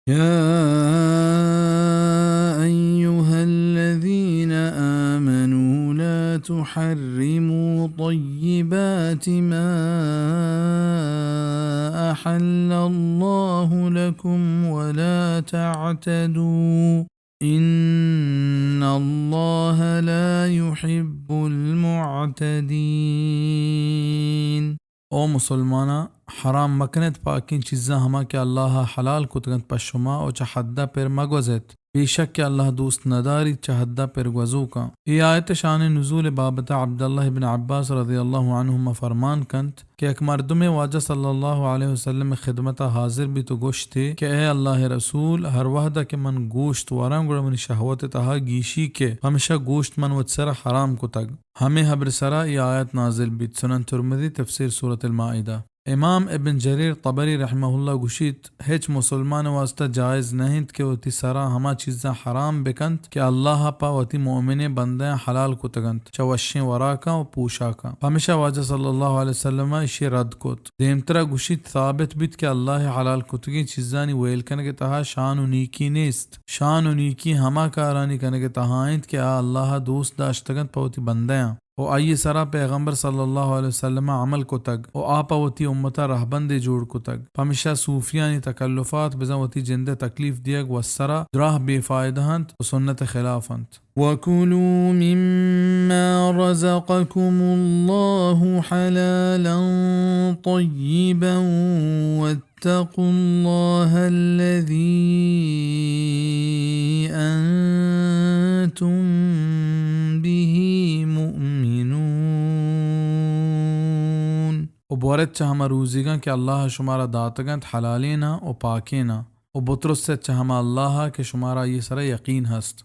يا أيها الذين آمنوا لا تحرموا طيبات ما أحل الله لكم ولا تعتدوا إن الله لا يحب المعتدين. او مسلمانا حرام مکنت پاکین چیزاں ہما کہ اللہ حلال کتگنت پشما او چا حدہ پر مگوزت بے شک کہ اللہ دوست نداری چا حدہ پر گوزو کا. یہ آیت شان نزول بابت عبداللہ بن عباس رضی اللہ عنہما فرمان کنت کہ ایک مردم واجہ صلی اللہ علیہ وسلم خدمت حاضر بھی تو گوشتے کہ اے اللہ رسول ہر وحدہ کہ من گوشت وارم گوڑا من شہوت تہا گیشی کے ہمیشہ گوشت من وچسر حرام کو تگ ہمیں حبر سرا یہ آیت نازل بیت. سنن ترمذی تفسیر سورة المائدہ. امام ابن جریر طبری رحمہ اللہ گوشید ہیچ مسلمان واسطہ جائز نہیں کہ وتی سرا ہما چیزاں حرام بکنت کہ اللہ پا وتی مومن بندیاں حلال کو تگنت چوشیں ورا کا و پوشا کا. ہمیشہ واجہ صلی اللہ علیہ وسلم اشی رد کت. دیمترا گوشید ثابت بیت کہ اللہ حلال کتگی چیزانی ویل کنگے تہا شان و نیکی نیست. شان و نیکی ہما کارانی کنگے تہائند کہ اللہ دوست داشتگنت پا وتی بندیاں او آئی سرا پیغمبر صلی اللہ علیہ وسلم عمل کو تگ او آپا وتی امتا رہبند جوڑ کو تگ. ہمیشہ صوفیانی تکلفات بزن وتی جندے تکلیف دیگ و سرا دراہ بے فائدہ ہنت و سنت خلاف ہنت. وَكُلُوا مِمَّا رَزَقَكُمُ اللَّهُ حَلَالًا طَيِّبًا وَاتَّقُوا اللَّهَ الَّذِي أَنْتُمْ بِهِ مؤمنون. و بورت چا ہما روزیگاں کہ اللہ شمارا داتگنت حلالینا و پاکینا و بطرس سے چا ہما اللہ کہ شمارا یہ سر یقین ہست.